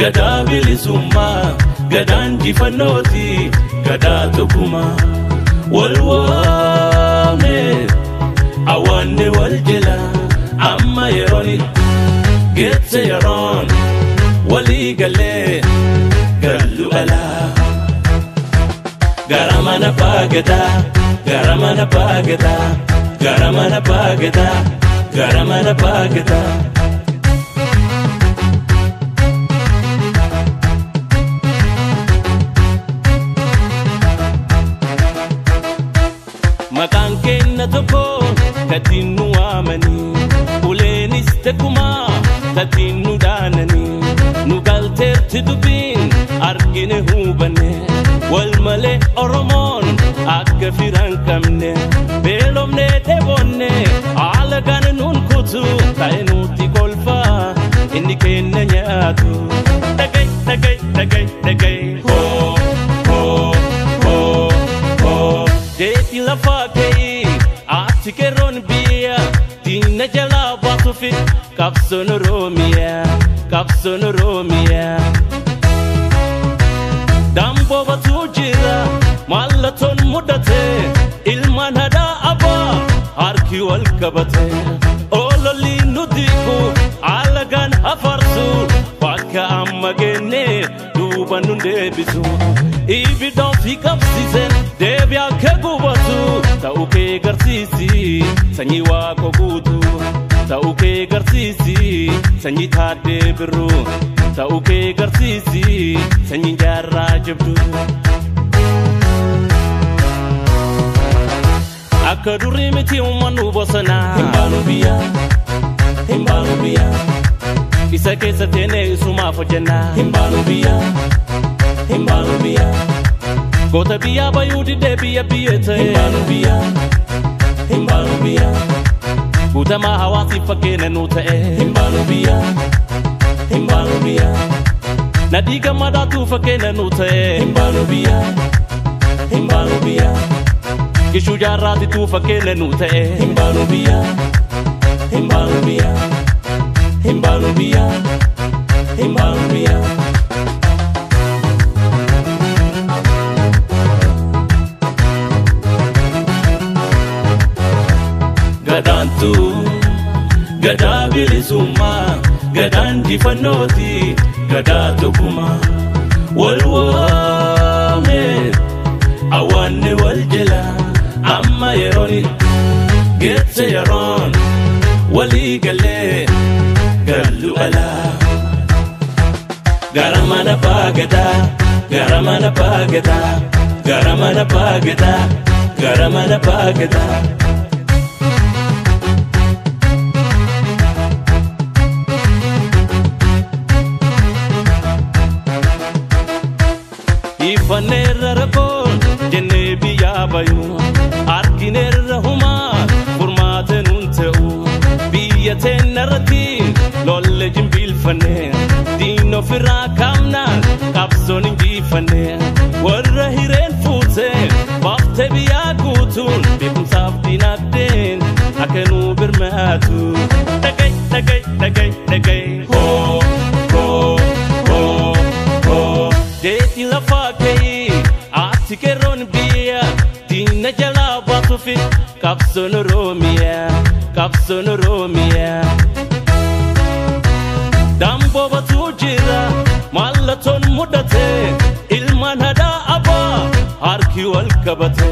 gadaa bilisummaa gadaan jifannooti gadaa tokkummaa wal waame awanne wal jala amma yerooni geetse yeroon walii galee gallu alaa garamana baagadaa garamana baagadaa garamana baagadaa garamana baagadaa makaan kenna tokko katiin nu waamanii uleenis tekkumaa tatiin nu daananii nu galteerti dubbiin argine hubanne wal malee oromoon akka firan qabne beelomne dheebonne alagaan nuun kutu ta'e nuti kolfaa inni kenna nyaatu dhagay dhagay dhagay dhagay hoo hoo hoo hoo deeti lafaa ka'ii ati keroon biyya diina jalaa baasuufi qabsoon oromiyaa damboo batuu jira mallatoon mudate ilmaan hadaa abbaa harki wal qabate ololli nudiku alagaan hafarsu bakka amma geenne duuba nun deebisu ibiddoon fi qabsiise deebi'aa kee gubatu ta'uu kee garsiisi sanyii waaqoo guutu ta'uu kee garsiisi sanyii taaddee birruu ta'uu kee garsiisi sanyii jaarraa jabdu akka durii miti uummannu bosonaa hin baanu biyyaa isa keessa teenee isumaaf hojjennaa hin baanu biyyaa goota biyyaa bayuu didee biyya ta'e hin baanu biyyaa guutamaa hawaasiif fakkeenya nuu ta'e hin baanu biyyaa nadii gammadaatu fakkeenya nuu ta'e hin baanu biyyaa gishuu jaarraatitu fakkeenya nuu ta'e hin baanu biyyaa gadaantu gadaa bilisummaa gadaan jifannooti gadaa tokkummaa wal waame awanne wal jala amma yerooni geetse yeroon walii galee gallu alaa garamana baagadaa garamana baagadaa garamana baagadaa garamana baagadaa ifaneerra rakoon jennee biyyaa bayuu argineerra humaa furmaate nuun ta'u biyya teennarratti lolle jimbiilfanne diin ofirraa kaamnaan qabsoon injiifanne warra hireen fuute baaftee biyyaa guutuun beekumsaaf diinagdeen akka nuu birmaatu dhagay dhagay dhagay dhagay hoo hoo hoo hoo deeti lafaa ka'ii ati keroon biyya diina jalaa baasuufi qabsoon oromiyaa damboo batuu jira mallatoon mudate ilmaan hadaa abbaa harki wal qabate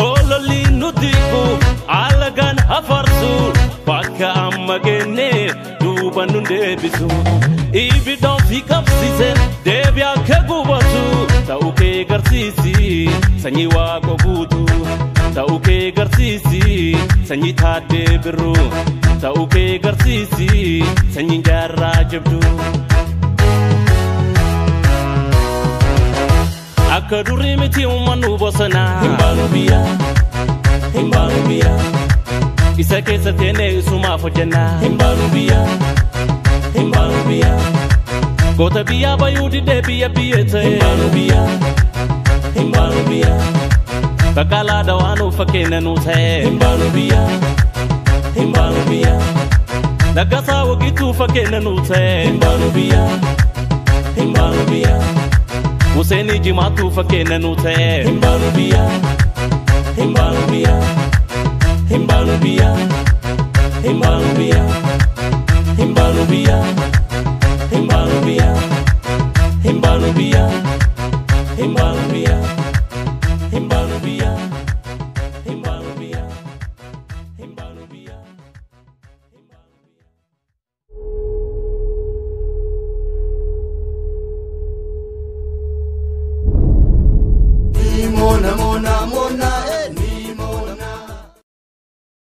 ololli nudiku alagaan hafarsu bakka amma geenne duuba nun deebisu ibiddoon fi qabsiise deebi'aa kee gubatu ta'uu kee garsiisi sanyii waaqoo guutu ta'uu kee garsiisi sanyii taaddee birruu ta'uu kee garsiisi sanyii jaarraa jabdu akka durii miti uummannu bosonaa hin baanu biyyaa isa keessa teenee isumaaf hojjennaa hin baanu biyyaa goota biyyaa bayuu didee biyya ta'e hin baanu biyyaa bakkalaa dawaanuu fakkeenya nuu ta'e hin baanu biyyaa Nagasawa gitu fakena nute Himbalu biya Himbalubia Useni jimatu fakene nute Himbalubia Himbalubia Himbalubia Himbalubia Himbalubia Himbalubia Himbalubia Himbalubia